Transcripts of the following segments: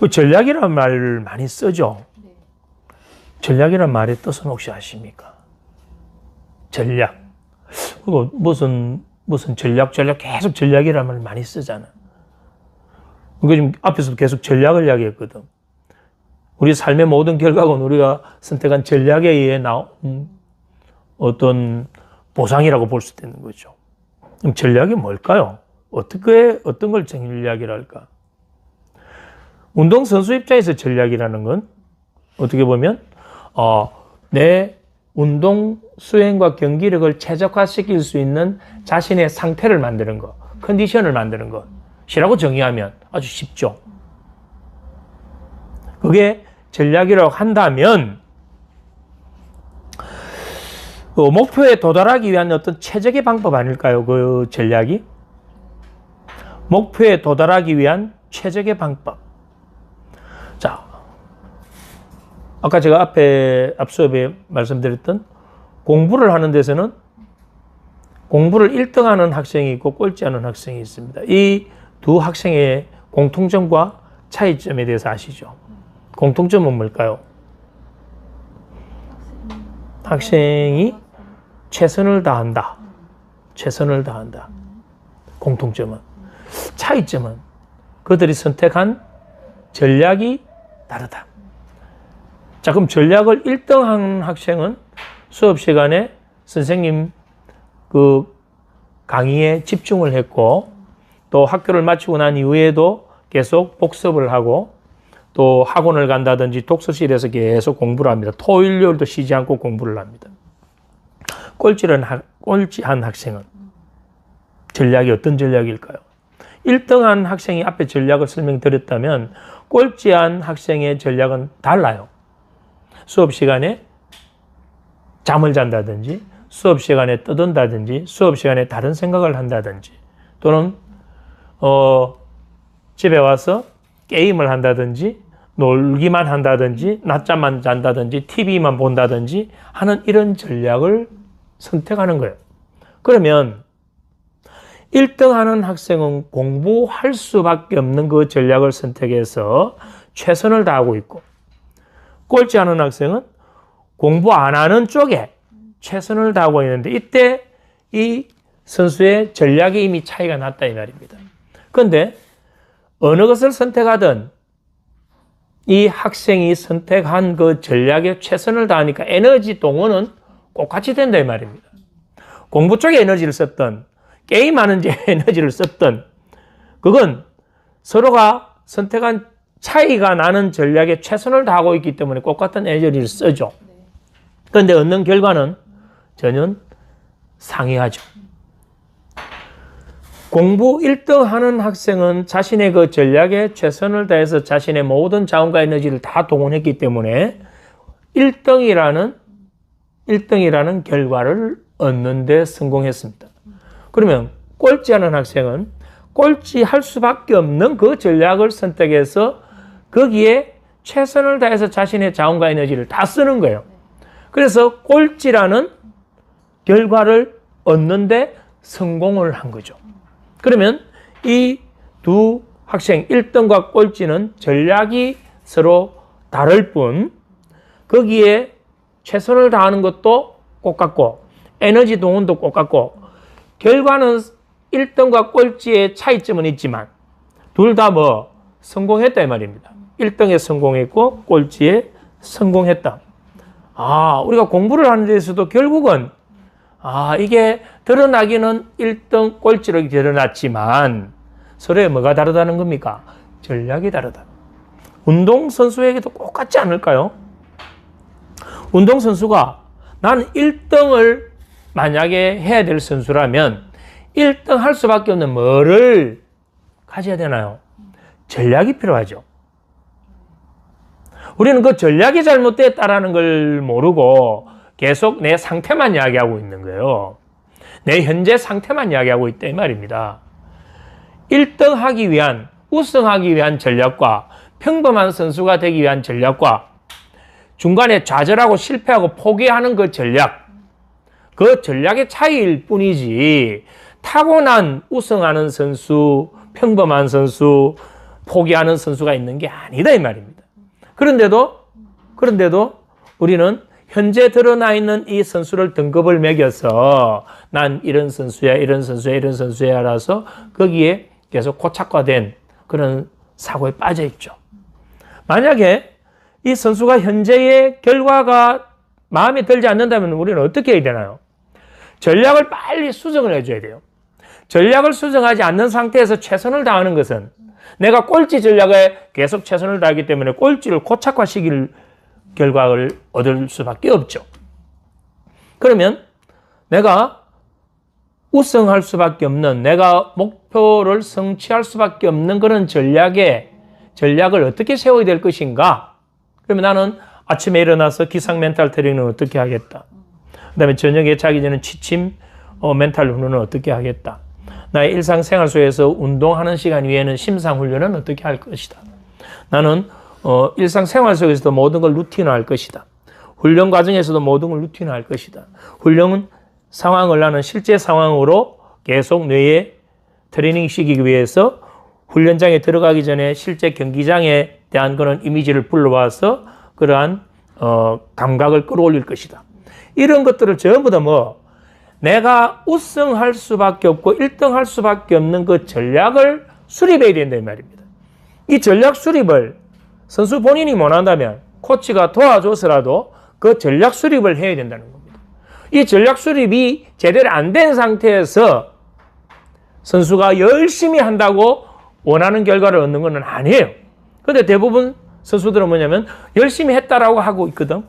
그 전략이라는 말을 많이 쓰죠. 전략이라는 말의 뜻은 혹시 아십니까? 전략. 그리고 무슨 전략 계속 전략이라는 말을 많이 쓰잖아. 그러니까 지금 앞에서도 계속 전략을 이야기했거든. 우리 삶의 모든 결과는 우리가 선택한 전략에 의해 나온 어떤 보상이라고 볼 수 있는 거죠. 그럼 전략이 뭘까요? 어떤 걸 전략이라 할까? 운동선수 입장에서 전략이라는 건 어떻게 보면 내 운동 수행과 경기력을 최적화시킬 수 있는 자신의 상태를 만드는 것, 컨디션을 만드는 것이라고 정의하면 아주 쉽죠. 그게 전략이라고 한다면 목표에 도달하기 위한 어떤 최적의 방법 아닐까요? 그 전략이? 목표에 도달하기 위한 최적의 방법. 자, 아까 제가 앞수업에 말씀드렸던 공부를 하는 데서는 공부를 1등하는 학생이 있고 꼴찌하는 학생이 있습니다. 이 두 학생의 공통점과 차이점에 대해서 아시죠? 공통점은 뭘까요? 학생이 최선을 다한다. 최선을 다한다. 공통점은. 차이점은 그들이 선택한 전략이 다르다. 자, 그럼 전략을 1등한 학생은 수업 시간에 선생님 그 강의에 집중을 했고 또 학교를 마치고 난 이후에도 계속 복습을 하고 또 학원을 간다든지 독서실에서 계속 공부를 합니다. 토요일, 일요일도 쉬지 않고 공부를 합니다. 꼴찌한 학생은 전략이 어떤 전략일까요? 1등한 학생이 앞에 전략을 설명드렸다면 꼴찌한 학생의 전략은 달라요. 수업 시간에 잠을 잔다든지 수업 시간에 떠든다든지 수업 시간에 다른 생각을 한다든지 또는 집에 와서 게임을 한다든지 놀기만 한다든지 낮잠만 잔다든지 TV만 본다든지 하는 이런 전략을 선택하는 거예요. 그러면 1등하는 학생은 공부할 수밖에 없는 그 전략을 선택해서 최선을 다하고 있고 꼴찌하는 학생은 공부 안 하는 쪽에 최선을 다하고 있는데 이때 이 선수의 전략이 이미 차이가 났다 이 말입니다. 그런데 어느 것을 선택하든 이 학생이 선택한 그 전략에 최선을 다하니까 에너지 동원은 똑같이 된다 이 말입니다. 공부 쪽에 에너지를 썼던 게임하는 데 에너지를 썼던 그건 서로가 선택한 차이가 나는 전략에 최선을 다하고 있기 때문에 똑같은 에너지를 쓰죠. 그런데 얻는 결과는 전혀 상이하죠. 공부 1등 하는 학생은 자신의 그 전략에 최선을 다해서 자신의 모든 자원과 에너지를 다 동원했기 때문에 1등이라는 결과를 얻는 데 성공했습니다. 그러면 꼴찌하는 학생은 꼴찌할 수밖에 없는 그 전략을 선택해서 거기에 최선을 다해서 자신의 자원과 에너지를 다 쓰는 거예요. 그래서 꼴찌라는 결과를 얻는데 성공을 한 거죠. 그러면 이 두 학생 1등과 꼴찌는 전략이 서로 다를 뿐 거기에 최선을 다하는 것도 똑같고 에너지 동원도 똑같고 결과는 1등과 꼴찌의 차이점은 있지만 둘 다 성공했다 이 말입니다. 1등에 성공했고 꼴찌에 성공했다. 우리가 공부를 하는 데서도 결국은 이게 드러나기는 1등 꼴찌로 드러났지만 서로의 뭐가 다르다는 겁니까? 전략이 다르다. 운동선수에게도 똑같지 않을까요? 운동선수가 나는 1등을 만약에 해야 될 선수라면 1등 할 수밖에 없는 뭐를 가져야 되나요? 전략이 필요하죠. 우리는 그 전략이 잘못됐다라는 걸 모르고 계속 내 상태만 이야기하고 있는 거예요. 내 현재 상태만 이야기하고 있다 이 말입니다. 1등 하기 위한, 우승하기 위한 전략과 평범한 선수가 되기 위한 전략과 중간에 좌절하고 실패하고 포기하는 그 전략, 그 전략의 차이일 뿐이지 타고난 우승하는 선수, 평범한 선수, 포기하는 선수가 있는 게 아니다 이 말입니다. 그런데도 우리는 현재 드러나 있는 이 선수를 등급을 매겨서 난 이런 선수야, 이런 선수야, 이런 선수야라서 거기에 계속 고착화된 그런 사고에 빠져 있죠. 만약에 이 선수가 현재의 결과가 마음에 들지 않는다면 우리는 어떻게 해야 되나요? 전략을 빨리 수정을 해줘야 돼요. 전략을 수정하지 않는 상태에서 최선을 다하는 것은 내가 꼴찌 전략에 계속 최선을 다하기 때문에 꼴찌를 고착화시킬 결과를 얻을 수밖에 없죠. 그러면 내가 우승할 수밖에 없는, 내가 목표를 성취할 수밖에 없는 그런 전략을 어떻게 세워야 될 것인가? 그러면 나는 아침에 일어나서 기상 멘탈 트레이닝은 어떻게 하겠다? 그 다음에 저녁에 자기 전에 취침 멘탈 훈련은 어떻게 하겠다? 나의 일상생활 속에서 운동하는 시간 외에는 심상 훈련은 어떻게 할 것이다? 나는 일상생활 속에서도 모든 걸 루틴화할 것이다. 훈련 과정에서도 모든 걸 루틴화할 것이다. 훈련 상황을 나는 실제 상황으로 계속 뇌에 트레이닝 시키기 위해서 훈련장에 들어가기 전에 실제 경기장에 대한 그런 이미지를 불러와서 그러한 감각을 끌어올릴 것이다. 이런 것들을 전부 다 내가 우승할 수밖에 없고 1등 할 수밖에 없는 그 전략을 수립해야 된다 이 말입니다. 이 전략 수립을 선수 본인이 못한다면 코치가 도와줘서라도 그 전략 수립을 해야 된다는 겁니다. 이 전략 수립이 제대로 안 된 상태에서 선수가 열심히 한다고 원하는 결과를 얻는 건 아니에요. 근데 대부분 선수들은 뭐냐면 열심히 했다라고 하고 있거든.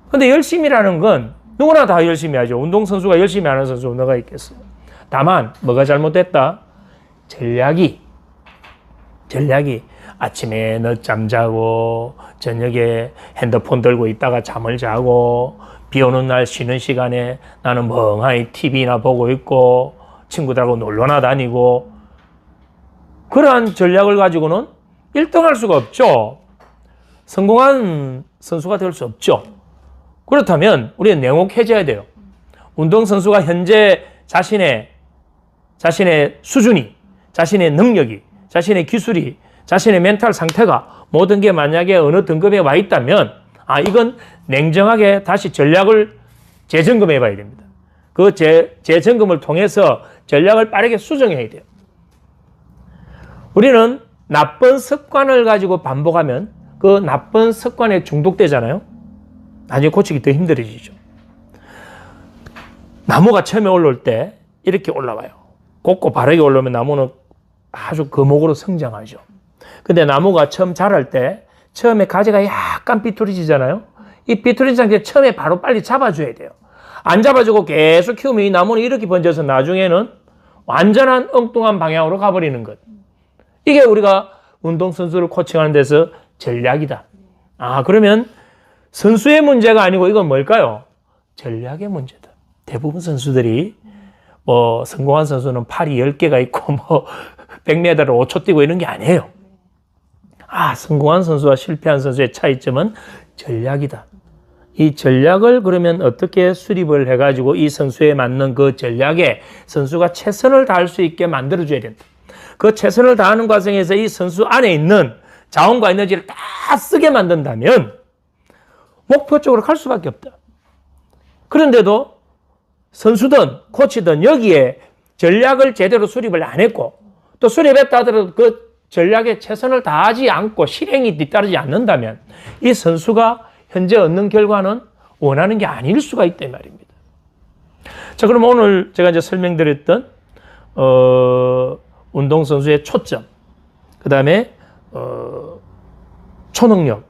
근데 열심히라는 건 누구나 다 열심히 하죠. 운동선수가 열심히 하는 선수 누가 있겠어요. 다만 뭐가 잘못됐다? 전략이 아침에 늦잠 자고 저녁에 핸드폰 들고 있다가 잠을 자고 비 오는 날 쉬는 시간에 나는 멍하니 TV나 보고 있고 친구들하고 놀러나 다니고 그러한 전략을 가지고는 1등 할 수가 없죠. 성공한 선수가 될 수 없죠. 그렇다면 우리는 냉혹해져야 돼요. 운동선수가 현재 자신의 수준이, 자신의 능력이, 자신의 기술이, 자신의 멘탈 상태가 모든 게 만약에 어느 등급에 와 있다면 이건 냉정하게 다시 전략을 재점검해 봐야 됩니다. 그 재점검을 통해서 전략을 빠르게 수정해야 돼요. 우리는 나쁜 습관을 가지고 반복하면 그 나쁜 습관에 중독되잖아요. 나중에 고치기 더 힘들어지죠. 나무가 처음에 올라올 때 이렇게 올라와요. 곱고 바르게 올라오면 나무는 아주 거목으로 성장하죠. 근데 나무가 처음 자랄 때 처음에 가지가 약간 삐뚤어지잖아요. 이 삐뚤어진 상태에 처음에 바로 빨리 잡아줘야 돼요. 안 잡아주고 계속 키우면 이 나무는 이렇게 번져서 나중에는 완전한 엉뚱한 방향으로 가버리는 것. 이게 우리가 운동선수를 코칭하는 데서 전략이다. 그러면 선수의 문제가 아니고 이건 뭘까요? 전략의 문제다. 대부분 선수들이 성공한 선수는 팔이 10개가 있고 100m를 5초 뛰고 이런 게 아니에요. 성공한 선수와 실패한 선수의 차이점은 전략이다. 이 전략을 그러면 어떻게 수립을 해가지고 이 선수에 맞는 그 전략에 선수가 최선을 다할 수 있게 만들어줘야 된다. 그 최선을 다하는 과정에서 이 선수 안에 있는 자원과 에너지를 다 쓰게 만든다면 목표 쪽으로 갈 수밖에 없다. 그런데도 선수든 코치든 여기에 전략을 제대로 수립을 안 했고 또 수립했다 하더라도 그 전략에 최선을 다하지 않고 실행이 뒤따르지 않는다면 이 선수가 현재 얻는 결과는 원하는 게 아닐 수가 있다 이 말입니다. 자, 그럼 오늘 제가 이제 설명드렸던 운동선수의 초점, 그 다음에 초능력,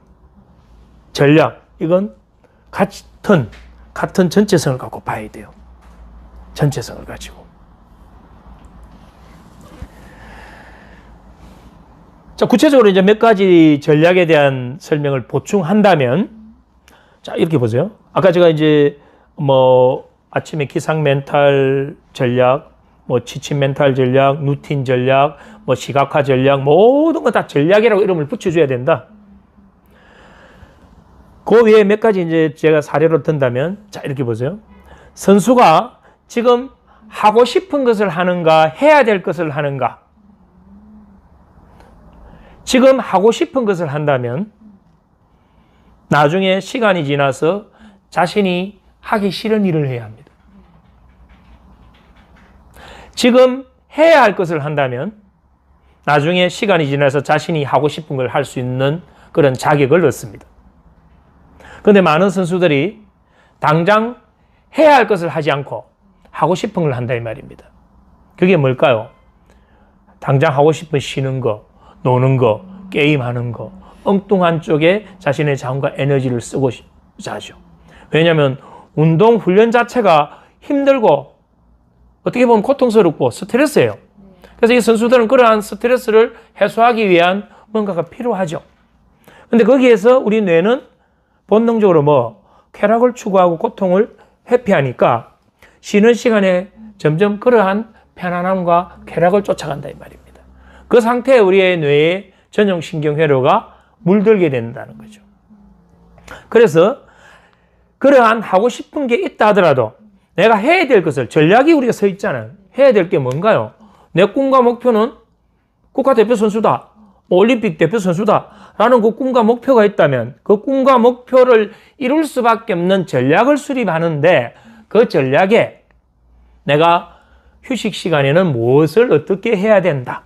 전략, 이건 같은 전체성을 갖고 봐야 돼요. 전체성을 가지고. 자, 구체적으로 이제 몇 가지 전략에 대한 설명을 보충한다면, 자, 이렇게 보세요. 아까 제가 이제 아침에 기상 멘탈 전략, 지침 멘탈 전략, 루틴 전략, 시각화 전략, 모든 거 다 전략이라고 이름을 붙여줘야 된다. 그 외에 몇 가지 이제 제가 사례로 든다면, 자, 이렇게 보세요. 선수가 지금 하고 싶은 것을 하는가, 해야 될 것을 하는가. 지금 하고 싶은 것을 한다면 나중에 시간이 지나서 자신이 하기 싫은 일을 해야 합니다. 지금 해야 할 것을 한다면 나중에 시간이 지나서 자신이 하고 싶은 걸 할 수 있는 그런 자격을 얻습니다. 그런데 많은 선수들이 당장 해야 할 것을 하지 않고 하고 싶은 걸 한다 이 말입니다. 그게 뭘까요? 당장 하고 싶은 쉬는 거, 노는 거, 게임하는 거, 엉뚱한 쪽에 자신의 자원과 에너지를 쓰고 자죠. 왜냐하면 운동 훈련 자체가 힘들고 어떻게 보면 고통스럽고 스트레스예요. 그래서 이 선수들은 그러한 스트레스를 해소하기 위한 뭔가가 필요하죠. 근데 거기에서 우리 뇌는 본능적으로 쾌락을 추구하고 고통을 회피하니까 쉬는 시간에 점점 그러한 편안함과 쾌락을 쫓아간다 이 말입니다. 그 상태에 우리의 뇌의 전용 신경회로가 물들게 된다는 거죠. 그래서 그러한 하고 싶은 게 있다 하더라도 내가 해야 될 것을, 전략이 우리가 서 있잖아요. 해야 될 게 뭔가요? 내 꿈과 목표는 국가대표 선수다, 올림픽 대표 선수다 라는 그 꿈과 목표가 있다면 그 꿈과 목표를 이룰 수밖에 없는 전략을 수립하는데 그 전략에 내가 휴식 시간에는 무엇을 어떻게 해야 된다,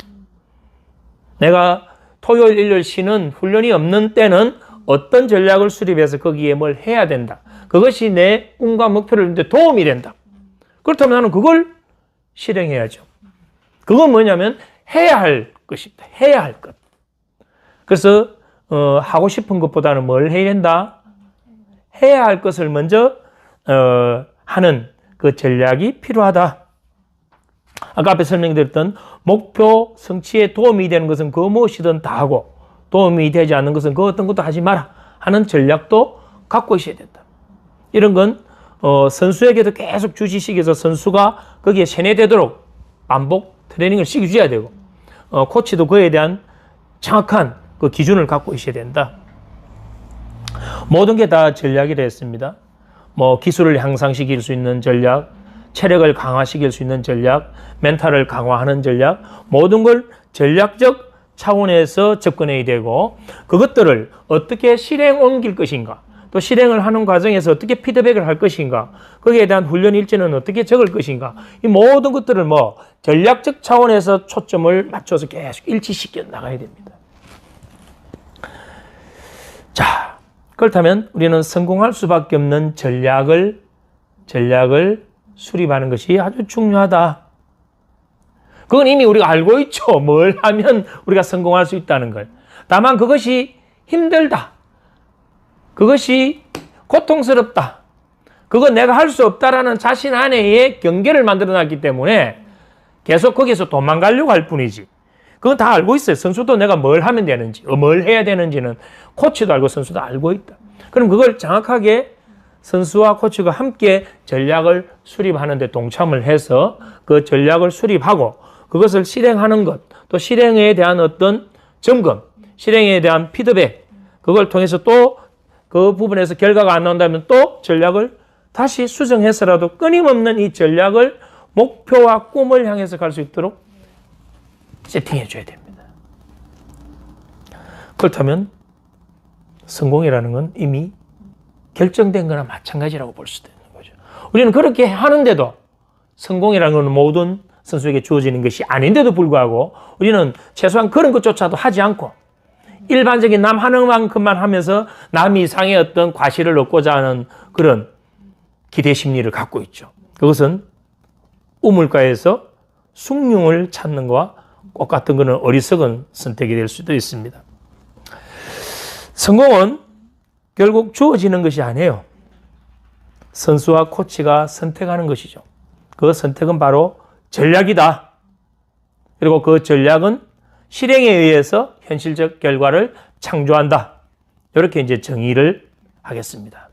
내가 토요일 일요일 쉬는 훈련이 없는 때는 어떤 전략을 수립해서 거기에 뭘 해야 된다, 그것이 내 꿈과 목표를 이루는데 도움이 된다. 그렇다면 나는 그걸 실행해야죠. 그건 뭐냐면 해야 할 것입니다. 해야 할 것. 그래서 하고 싶은 것보다는 뭘 해야 된다? 해야 할 것을 먼저 하는 그 전략이 필요하다. 아까 앞에 설명드렸던 목표 성취에 도움이 되는 것은 그 무엇이든 다 하고 도움이 되지 않는 것은 그 어떤 것도 하지 마라 하는 전략도 갖고 있어야 된다. 이런 건 선수에게도 계속 주지시켜서 선수가 거기에 세뇌되도록 반복 트레이닝을 시켜줘야 되고 코치도 그에 대한 정확한 그 기준을 갖고 있어야 된다. 모든 게 다 전략이라 했습니다. 기술을 향상시킬 수 있는 전략, 체력을 강화시킬 수 있는 전략, 멘탈을 강화하는 전략, 모든 걸 전략적 차원에서 접근해야 되고 그것들을 어떻게 실행 옮길 것인가, 또 실행을 하는 과정에서 어떻게 피드백을 할 것인가, 거기에 대한 훈련 일지는 어떻게 적을 것인가, 이 모든 것들을 전략적 차원에서 초점을 맞춰서 계속 일치시켜 나가야 됩니다. 자, 그렇다면 우리는 성공할 수밖에 없는 전략을 수립하는 것이 아주 중요하다. 그건 이미 우리가 알고 있죠. 뭘 하면 우리가 성공할 수 있다는 걸. 다만 그것이 힘들다, 그것이 고통스럽다, 그건 내가 할 수 없다라는 자신 안에의 경계를 만들어놨기 때문에 계속 거기서 도망가려고 할 뿐이지. 그건 다 알고 있어요. 선수도 내가 뭘 하면 되는지, 뭘 해야 되는지는 코치도 알고 선수도 알고 있다. 그럼 그걸 정확하게 선수와 코치가 함께 전략을 수립하는 데 동참을 해서 그 전략을 수립하고 그것을 실행하는 것, 또 실행에 대한 어떤 점검, 실행에 대한 피드백, 그걸 통해서 또 그 부분에서 결과가 안 나온다면 또 전략을 다시 수정해서라도 끊임없는 이 전략을 목표와 꿈을 향해서 갈 수 있도록 세팅해 줘야 됩니다. 그렇다면 성공이라는 건 이미 결정된 거나 마찬가지라고 볼 수도 있는 거죠. 우리는 그렇게 하는데도 성공이라는 건 모든 선수에게 주어지는 것이 아닌데도 불구하고 우리는 최소한 그런 것조차도 하지 않고 일반적인 남 하는 만큼만 하면서 남 이상의 어떤 과실을 얻고자 하는 그런 기대 심리를 갖고 있죠. 그것은 우물가에서 숭늉을 찾는 것과 똑같은 것은 어리석은 선택이 될 수도 있습니다. 성공은 결국 주어지는 것이 아니에요. 선수와 코치가 선택하는 것이죠. 그 선택은 바로 전략이다. 그리고 그 전략은 실행에 의해서 현실적 결과를 창조한다. 이렇게 이제 정의를 하겠습니다.